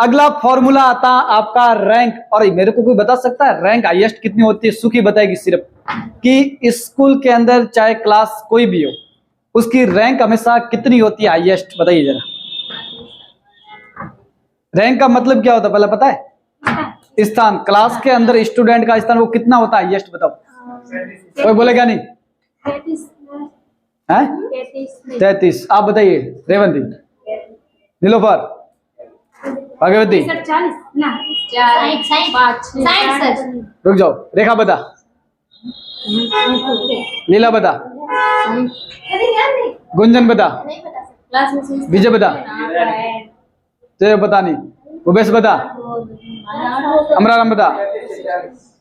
अगला फॉर्मूला आता आपका रैंक। और मेरे को कोई बता सकता है रैंक हाईएस्ट कितनी होती है? सुखी बताएगी सिर्फ कि स्कूल के अंदर चाहे क्लास कोई भी हो, उसकी रैंक हमेशा कितनी होती है हाईएस्ट? बताइए जरा। रैंक का मतलब क्या होता है पहले पता है? स्थान। क्लास के अंदर स्टूडेंट का स्थान वो कितना होता है हाईएस्ट? बताओ। कोई बोलेगा नहीं? 33। आप बताइए रेवंती, नीलोफर, भगवती। रुक जाओ, रेखा बता, लीला बता, गुंजन बता, विजय बता, तुझे बता नहीं, भूपेश बता, अमराराम बता।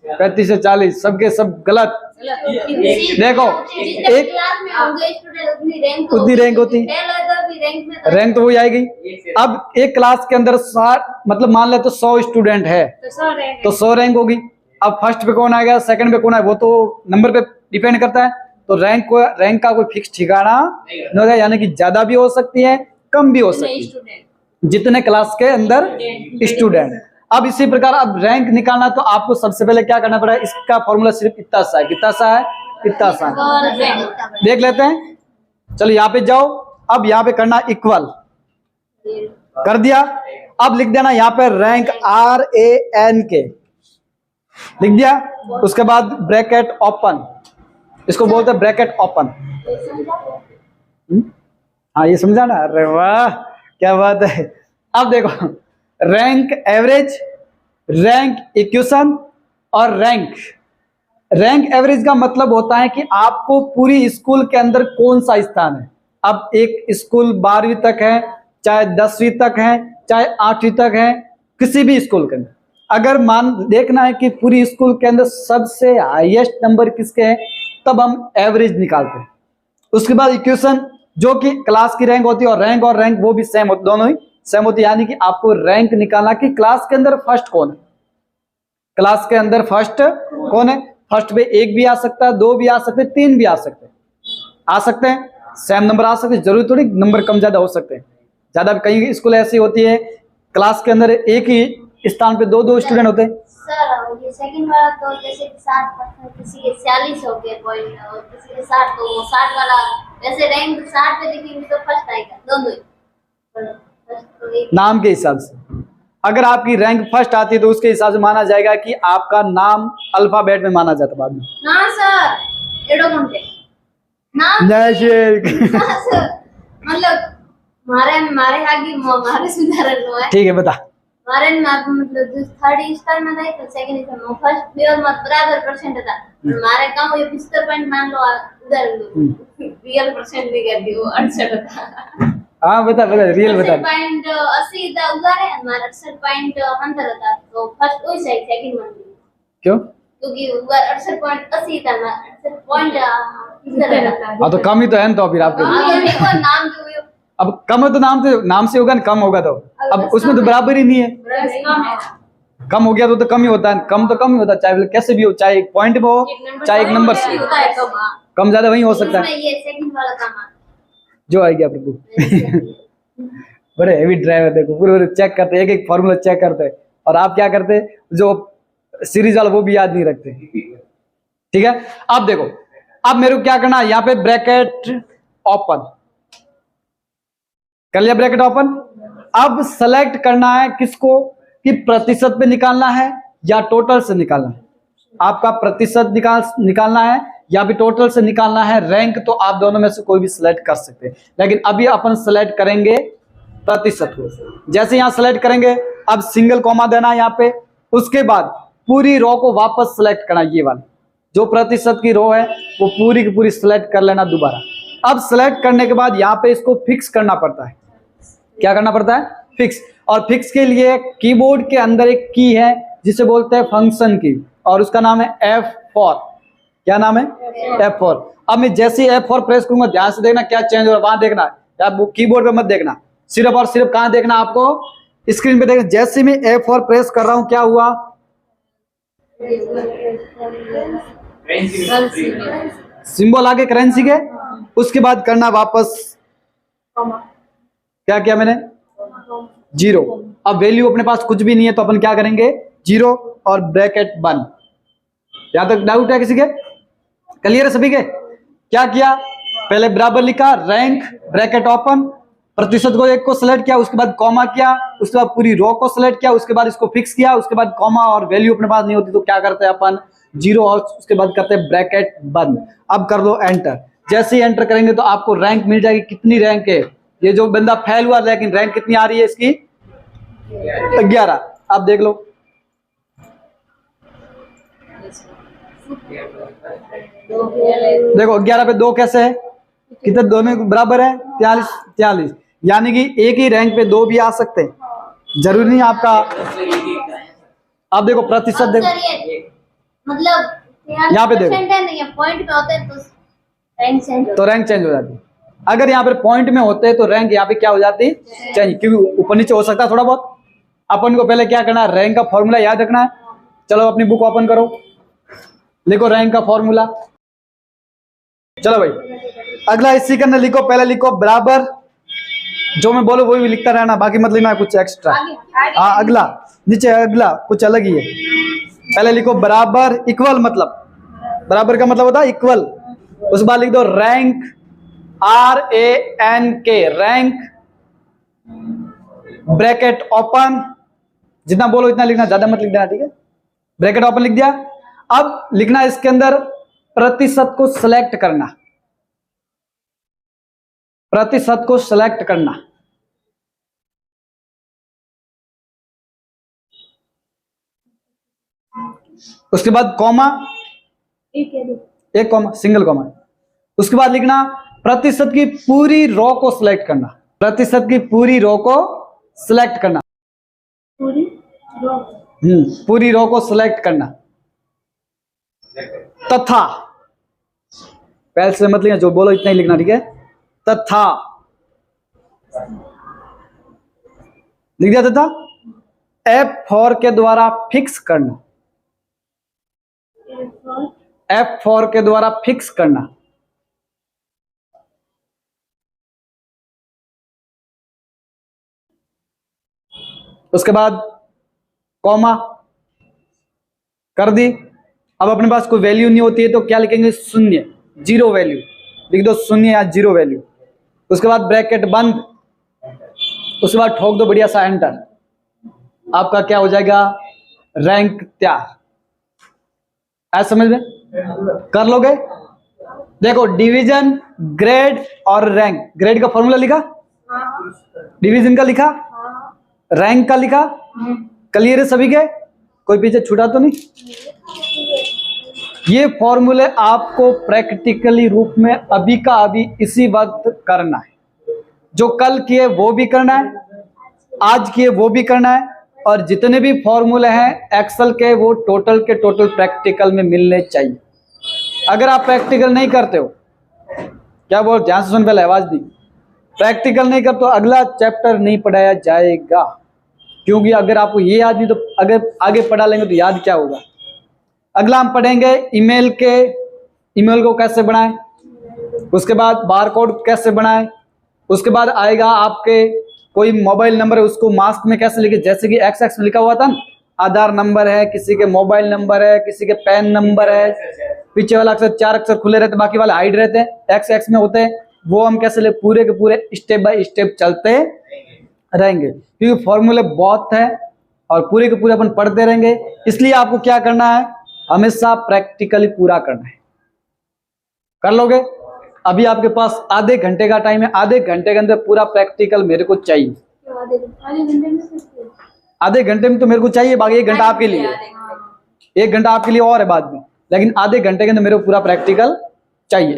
35 से 40 सबके सब गलत। देखो एक उतनी रैंक होती, रैंक तो वही आएगी। अब एक क्लास के अंदर 60 मतलब मान ले तो 100 स्टूडेंट है तो 100 रैंक होगी। अब फर्स्ट पे कौन आएगा, सेकंड पे कौन आएगा, वो तो नंबर पे डिपेंड करता है। तो रैंक का कोई फिक्स ठिकाना नहीं होगा, यानी कि ज्यादा भी हो सकती है कम भी हो सकती है जितने क्लास के अंदर स्टूडेंट। अब इसी प्रकार अब रैंक निकालना तो आपको सबसे पहले क्या करना पड़ेगा? इसका फॉर्मूला सिर्फ इतना सा है। कितना सा है? इतना सा है। देख लेते हैं। चलो यहाँ पे जाओ। अब यहाँ पे करना इक्वल कर दिया। अब लिख देना यहाँ पे रैंक RANK लिख दिया। उसके बाद ब्रैकेट ओपन, इसको बोलते हैं ब्रैकेट ओपन। हाँ ये समझा ना? अरे वाह क्या बात है। अब देखो रैंक एवरेज, रैंक इक्वेशन और रैंक। रैंक एवरेज का मतलब होता है कि आपको पूरी स्कूल के अंदर कौन सा स्थान है। अब एक स्कूल 12वीं तक है, चाहे 10वीं तक है, चाहे 8वीं तक है, किसी भी स्कूल के अंदर अगर मान देखना है कि पूरी स्कूल के अंदर सबसे हाईएस्ट नंबर किसके हैं, तब हम एवरेज निकालते हैं। उसके बाद इक्वेशन जो कि क्लास की रैंक होती है, और रैंक वो भी सेम होती, दोनों ही सेम होती है। यानी कि आपको रैंक निकालना कि क्लास के अंदर फर्स्ट कौन है, क्लास के अंदर फर्स्ट कौन है। फर्स्ट पे 1 भी आ सकता है, 2 भी आ सकते हैं, 3 भी आ सकते हैं, सेम नंबर आ सकते हैं। जरूरी थोड़ी नंबर कम ज्यादा हो सकते हैं। ज्यादा कई स्कूल ऐसी होती है क्लास के अंदर एक ही स्थान पे 2-2 स्टूडेंट होते हैं। सर ये सेकंड वाला तो जैसे 60%, किसी के 40 हो गए पॉइंट और किसी के 60, तो वो 60 वाला वैसे रैंक 60 पे लिखेंगे तो फर्स्ट आएगा दोनों ही। नाम के हिसाब से अगर आपकी रैंक फर्स्ट आती है तो उसके हिसाब से माना जाएगा कि आपका नाम अल्फाबेट में माना जाता है बाद में। ना सर एडो घंटे नाम सर मतलब मारे आगे मारे सुधार लो है। ठीक है बता। मारे मतलब जो थर्ड स्टार में था तो सेकंड स्टार में फर्स्ट भी और मत बराबर परसेंट था। मारे कम ये 75 पॉइंट मान लो उधर रियल परसेंट भी कर दियो 68 था। हाँ बता रियल बता। 68.80 था उधर है, हमारा 68.15 था तो फर्स्ट वही सही सेकंड मान ली। क्यों? क्योंकि उधर 68.80 था, 68 पॉइंट इधर था। हाँ तो कम ही तो है तो फिर आपके देखो नाम जो अब कम है तो नाम से होगा ना, कम होगा तो अब उसमें तो बराबर ही नहीं है। कम हो गया तो कम ही होता है, कम तो कम ही होता है, चाहे कैसे भी हो, चाहे एक पॉइंट में हो चाहे एक नंबर से, कम ज्यादा वही हो सकता है। ये सेकंड वाला काम जो आएगी आपको बड़े हेवी ड्राइवर देखो पूरे चेक करते, एक एक फॉर्मूला चेक करते, और आप क्या करते जो सीरीज वाला वो भी याद नहीं रखते। ठीक है अब देखो, अब मेरे को क्या करना है, यहाँ पे ब्रैकेट ओपन कर लिया, ब्रैकेट ओपन। अब सेलेक्ट करना है किसको कि प्रतिशत पे निकालना है या टोटल से निकालना है। आपका प्रतिशत निकालना है या भी टोटल से निकालना है। रैंक तो आप दोनों में से कोई भी सिलेक्ट कर सकते हैं, लेकिन अभी अपन सिलेक्ट करेंगे प्रतिशत को। जैसे यहां सिलेक्ट करेंगे अब सिंगल कॉमा देना है यहाँ पे, उसके बाद पूरी रो को वापस सिलेक्ट करना, ये वाला जो प्रतिशत की रो है वो पूरी की पूरी सिलेक्ट कर लेना दोबारा। अब सिलेक्ट करने के बाद यहाँ पे इसको फिक्स करना पड़ता है। क्या करना पड़ता है? फिक्स। और फिक्स के लिए कीबोर्ड के अंदर एक की है जिसे बोलते हैं फंक्शन की, और उसका नाम है F4। क्या नाम है? F4। अब मैं जैसे F4 प्रेस करूंगा, ध्यान से देखना क्या चेंज हो रहा है, वहां देखना है, वो कीबोर्ड पे मत देखना, सिर्फ और सिर्फ कहां देखना आपको? स्क्रीन पे देखना। जैसे मैं F4 प्रेस कर रहा हूं क्या हुआ? सिंबल आगे करेंसी के, उसके बाद करना वापस क्या किया मैंने? 0। अब वैल्यू अपने पास कुछ भी नहीं है तो अपन क्या करेंगे, 0 और ब्रैकेट बंद। यहां तक डाउट है किसी के? क्लियर है सभी के? क्या किया, पहले बराबर लिखा, रैंक ब्रैकेट ओपन, प्रतिशत को एक को सिलेक्ट किया, उसके बाद कॉमा किया, उसके बाद पूरी रो को सिलेक्ट किया, उसके बाद इसको फिक्स किया, उसके बाद कॉमा, और वैल्यू अपने पास नहीं होती तो क्या करते हैं अपन, 0 और उसके बाद करते हैं ब्रैकेट बंद। अब कर दो एंटर। जैसे ही एंटर करेंगे तो आपको रैंक मिल जाएगी। कितनी रैंक है, ये जो बंदा फेल हुआ लेकिन रैंक कितनी आ रही है इसकी, 11। आप देख लो, देखो 11 पे 2 कैसे है, कितने दोनों बराबर है, 43। यानी कि एक ही रैंक पे 2 भी आ सकते हैं, जरूरी नहीं आपका। आप देखो प्रतिशत देखो, मतलब यहाँ पे देखो, पॉइंट पे होते हैं तो रैंक चेंज हो जाती है। अगर यहाँ पे पॉइंट में होते हैं तो रैंक यहाँ पे क्या हो जाती है, चेंज, क्योंकि ऊपर नीचे हो सकता है थोड़ा बहुत। अपन को पहले क्या करना है, रैंक का फॉर्मूला याद रखना है। चलो अपनी बुक ओपन करो, लिखो रैंक का फॉर्मूला। चलो भाई, अगला इसी के अंदर लिखो, पहले लिखो बराबर, जो मैं बोलूं वही लिखता रहना, बाकी मत लिखना कुछ एक्स्ट्रा। हाँ अगला, नीचे अगला कुछ अलग ही है। पहले लिखो बराबर, इक्वल, मतलब बराबर का मतलब होता है इक्वल। उसके बाद लिख दो rank, RANK, rank bracket open, जितना बोलो इतना लिखना, ज्यादा मत लिख देना, ठीक है। ब्रैकेट ओपन लिख दिया। अब लिखना इसके अंदर प्रतिशत को सिलेक्ट करना, प्रतिशत को सिलेक्ट करना। उसके बाद कॉमा, एक कॉमा, सिंगल कॉमा। उसके बाद लिखना प्रतिशत की पूरी रो को सिलेक्ट करना, प्रतिशत की पूरी रो को सिलेक्ट करना, पूरी रो को सिलेक्ट करना। तथा, पहले से मत लिखना, जो बोलो इतना ही लिखना, ठीक है। तथा लिख दिया। तथा F4 के द्वारा फिक्स करना, F4 के द्वारा फिक्स करना। उसके बाद कॉमा कर दी। अब अपने पास कोई वैल्यू नहीं होती है तो क्या लिखेंगे, 0, 0 वैल्यू लिख दो, 0 या 0 वैल्यू। उसके बाद ब्रैकेट बंद, उसके बाद ठोक दो बढ़िया सा एंटर। आपका क्या हो जाएगा, रैंक तैयार। ऐसा समझ में कर लोगे। देखो डिवीजन, ग्रेड और रैंक। ग्रेड का फॉर्मूला लिखा, डिवीजन का लिखा, रैंक का लिखा। क्लियर है सभी के? कोई पीछे छूटा तो नहीं? ये फॉर्मूले आपको प्रैक्टिकली रूप में अभी का अभी इसी वक्त करना है। जो कल किए वो भी करना है, आज किए वो भी करना है, और जितने भी फॉर्मूले हैं एक्सेल के वो टोटल के टोटल प्रैक्टिकल में मिलने चाहिए। अगर आप प्रैक्टिकल नहीं करते हो, क्या बोल, ध्यान से सुन, पहले आवाज दी, प्रैक्टिकल नहीं कर तो अगला चैप्टर नहीं पढ़ाया जाएगा। क्योंकि अगर आपको ये याद नहीं तो अगर आगे पढ़ा लेंगे तो याद क्या होगा। अगला हम पढ़ेंगे ईमेल को कैसे बनाएं, उसके बाद बारकोड कैसे बनाएं, उसके बाद आएगा आपके कोई मोबाइल नंबर है उसको मास्क में कैसे लिखे, जैसे कि XX में लिखा हुआ था ना, आधार नंबर है, किसी के मोबाइल नंबर है, किसी के पैन नंबर है, पीछे वाला अक्षर 4 अक्षर खुले रहते, बाकी वाले हाइड रहते हैं, XX में होते हैं, वो हम कैसे ले, पूरे के पूरे स्टेप बाय स्टेप चलते रहेंगे। क्योंकि फॉर्मूले बहुत है और पूरे के पूरे अपन पढ़ते रहेंगे, इसलिए आपको क्या करना है, हमेशा प्रैक्टिकली पूरा करना है। कर लोगे? अभी आपके पास आधे घंटे का टाइम है, आधे घंटे के अंदर पूरा प्रैक्टिकल मेरे को चाहिए। आधे घंटे में तो मेरे को चाहिए, बाकी 1 घंटा आपके लिए, 1 घंटा आपके लिए और है बाद में, लेकिन आधे घंटे के अंदर मेरे को पूरा प्रैक्टिकल चाहिए।